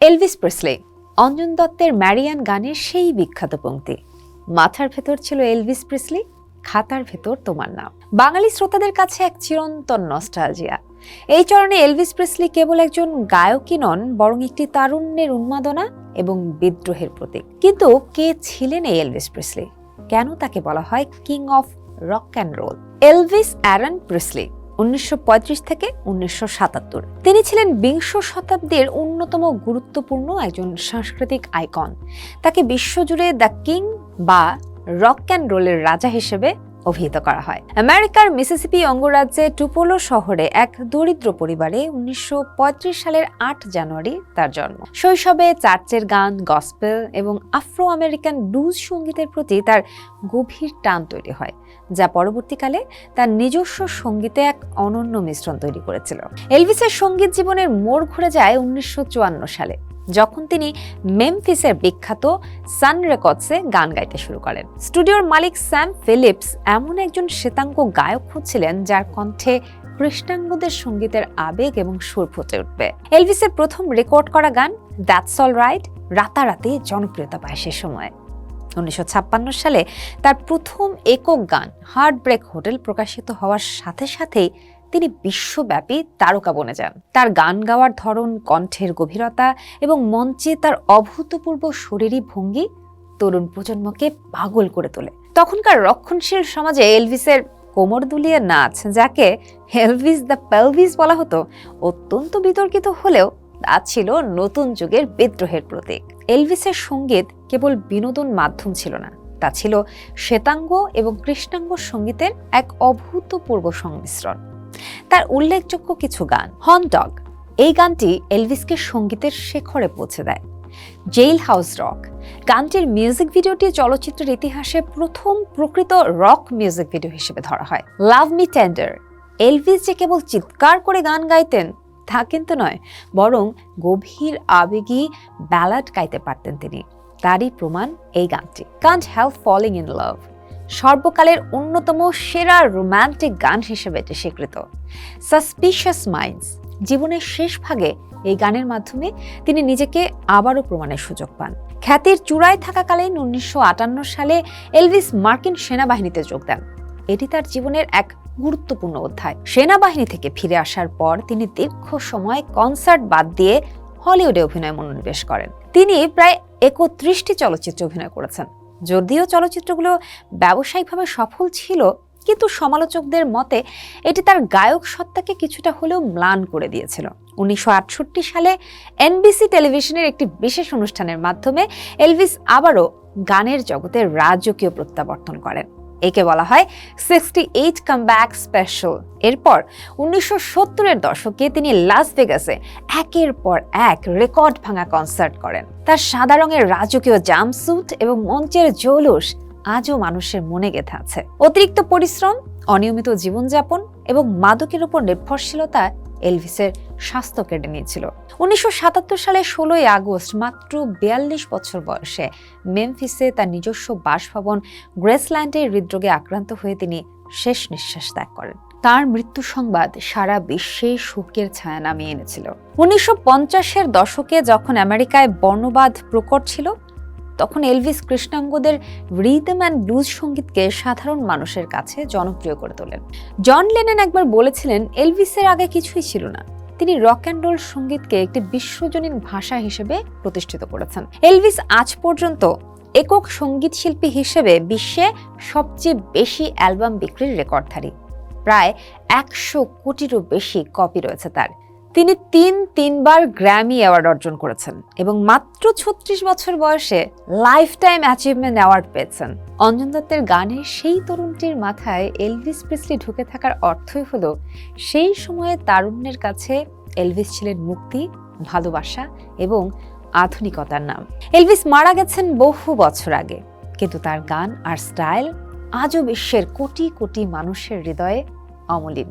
Elvis Priestley, Anjan দত্তের ম্যারিয়ান গানের সেই বিখ্যাত পংক্তি, মাথার ভেতর ছিল এলভিস প্রেসলি, খাতার ভেতর তোমার নাম, বাঙালি শ্রোতাদের কাছে এক চিরন্তন নস্টালজিয়া। এই চরণে এলভিস প্রেসলি কেবল একজন গায়কই নন, বরং একটি তারুণ্যের উন্মাদনা এবং বিদ্রোহের প্রতীক। কিন্তু কে ছিলেন এই এলভিস প্রেসলি? কেন তাকে বলা হয় king of rock and roll? Elvis Aaron Presley 1935 থেকে 1977। তিনি ছিলেন বিংশ শতাব্দীর অন্যতম গুরুত্বপূর্ণ একজন সাংস্কৃতিক আইকন। তাকে বিশ্বজুড়ে দ্য কিং বা রক অ্যান্ড রোলের রাজা হিসেবে অভিহিত করা হয়। আমেরিকার মিসিসিপি অঙ্গরাজ্যে টুপোলো শহরে এক দরিদ্র পরিবারে 1935 সালের 8 জানুয়ারি তার জন্ম। শৈশবে চার্চের গান, গসপেল এবং আফ্রো আমেরিকান ব্লুজ সঙ্গীতের প্রতি তার গভীর টান তৈরি হয়, যা পরবর্তীকালে তার নিজস্ব সঙ্গীতে এক অনন্য মিশ্রণ তৈরি করেছিল। এলভিসের সঙ্গীত জীবনের মোড় ঘুরে যায় 1954 সালে, যখন তিনি মেমফিসের বিখ্যাত সান রেকর্ডসে গান গাইতে শুরু করেন। স্টুডিওর মালিক স্যাম ফিলিপস এমন একজন শ্বেতাঙ্গ গায়ক খুঁজছিলেন যার কণ্ঠে কৃষ্ণাঙ্গদের সঙ্গীতের আবেগ এবং সুর ফুটে উঠবে। এলভিসের প্রথম রেকর্ড করা গান দ্যাটস অল রাইট রাতারাতি জনপ্রিয়তা পায় সে সময়। 1956 সালে তার প্রথম একক গান হার্ট ব্রেক হোটেল প্রকাশিত হওয়ার সাথে সাথেই তিনি বিশ্বব্যাপী তারকা বনে যান। তার গান গাওয়ার ধরন, কণ্ঠের গভীরতা এবং মঞ্চে তার অভূতপূর্ব শরীরী ভঙ্গি তরুণ প্রজন্মকে পাগল করে তোলে। তখনকার রক্ষণশীল সমাজে এলভিসের কোমর দুলিয়ে নাচ, যাকে এলভিস দ্য পেলভিস বলা হতো, অত্যন্ত বিতর্কিত হলেও তা ছিল নতুন যুগের বিদ্রোহের প্রতীক। এলভিসের সঙ্গীত কেবল বিনোদন মাধ্যম ছিল না, তা ছিল শ্বেতাঙ্গ এবং কৃষ্ণাঙ্গ সঙ্গীতের এক অভূতপূর্ব সংমিশ্রণ। তার উল্লেখযোগ্য কিছু গান, হর্ন ডগ, এই গানটি এলভিসকে সঙ্গীতের শিখরে পৌঁছে দেয়। জেইল হাউস রক, গানটির মিউজিক ভিডিওটি চলচ্চিত্রের ইতিহাসে প্রথম প্রকৃত রক মিউজিক ভিডিও হিসেবে ধরা হয়। লাভ মি টেন্ডার, এলভিস যে কেবল চিৎকার করে গান গাইতেন তা কিন্তু নয়, বরং গভীর আবেগী ব্যালাড গাইতে পারতেন তিনি। তারই প্রমাণ এই গানটি। Can't help falling in love, সর্বকালের অন্যতম সেরা রোমান্টিক গান হিসেবে এটি স্বীকৃত। সাসপিশিয়াস মাইন্ডস, জীবনের শেষ ভাগে এই গানের মাধ্যমে তিনি নিজেকে আবারও প্রমাণের সুযোগ পান। খ্যাতির চূড়ায় থাকাকালীন 1958 সালে এলভিস মার্কিন সেনাবাহিনীতে যোগ দেন। এটি তার জীবনের এক গুরুত্বপূর্ণ অধ্যায়। সেনাবাহিনী থেকে ফিরে আসার পর তিনি দীর্ঘ সময় কনসার্ট বাদ দিয়ে হলিউডে অভিনয় মনোনিবেশ করেন। তিনি প্রায় 31টি চলচ্চিত্রে অভিনয় করেছেন। যদিও চলচ্চিত্রগুলো ব্যবসায়িকভাবে সফল ছিল, কিন্তু সমালোচকদের মতে এটি তার গায়ক সত্তাকে কিছুটা হলেও ম্লান করে দিয়েছিল। 1968 সালে এনবিসি টেলিভিশনের একটি বিশেষ অনুষ্ঠানের মাধ্যমে এলভিস আবারও গানের জগতে রাজকীয় প্রত্যাবর্তন করেন। একে বলা হয় 68 কামব্যাক স্পেশাল। এরপর 1970-এর দশকে তিনি লাস ভেগাসে একের পর এক রেকর্ড ভাঙা কনসার্ট করেন। তার সাদা রঙের রাজকীয় জাম্পস্যুট এবং মঞ্চের জৌলুস আজও মানুষের মনে গেঁথে আছে। অতিরিক্ত পরিশ্রম, অনিয়মিত জীবনযাপন এবং মাদকের উপর নির্ভরশীলতা এলভিসের স্বাস্থ্য কেড়ে নিয়েছিল। 1977 সালের 16 আগস্ট মাত্র 42 বছর বয়সে মেমফিসে তার নিজস্ব বাসভবন গ্রেসল্যান্ডে হৃদরোগে আক্রান্ত হয়ে তিনি শেষ নিঃশ্বাস ত্যাগ করেন। তার মৃত্যু সংবাদ সারা বিশ্বে শোকের ছায়া নামিয়ে এনেছিল। 1950-এর দশকে যখন আমেরিকায় বর্ণবাদ প্রকট ছিল, তখন এলভিস কৃষ্ণাঙ্গদের রিদম অ্যান্ড ব্লুজ সঙ্গীতকে সাধারণ মানুষের কাছে জনপ্রিয় করে তোলেন। জন লেনন একবার বলেছিলেন, এলভিসের আগে কিছুই ছিল না। তিনি রক অ্যান্ড রোল সঙ্গীতকে একটি বিশ্বজনীন ভাষা হিসেবে প্রতিষ্ঠিত করেছেন। এলভিস আজ পর্যন্ত একক সঙ্গীত শিল্পী হিসেবে বিশ্বে সবচেয়ে বেশি অ্যালবাম বিক্রির রেকর্ডধারী। প্রায় 100 কোটিরও বেশি কপি রয়েছে তার। তিনি তিনবার গ্র্যামি অ্যাওয়ার্ড অর্জন করেছেন এবং মাত্র 36 বছর বয়সে লাইফ টাইম অ্যাচিভমেন্ট অ্যাওয়ার্ড পেয়েছেন। অঞ্জন দত্তের গানের সেই তরুণটির মাথায় এলভিস প্রেসলি ঢুকে থাকার অর্থই হলো, সেই সময়ে তারুণ্যের কাছে এলভিস ছিলেন মুক্তি, ভালোবাসা এবং আধুনিকতার নাম। এলভিস মারা গেছেন বহু বছর আগে, কিন্তু তার গান আর স্টাইল আজও বিশ্বের কোটি কোটি মানুষের হৃদয়ে অমলিন।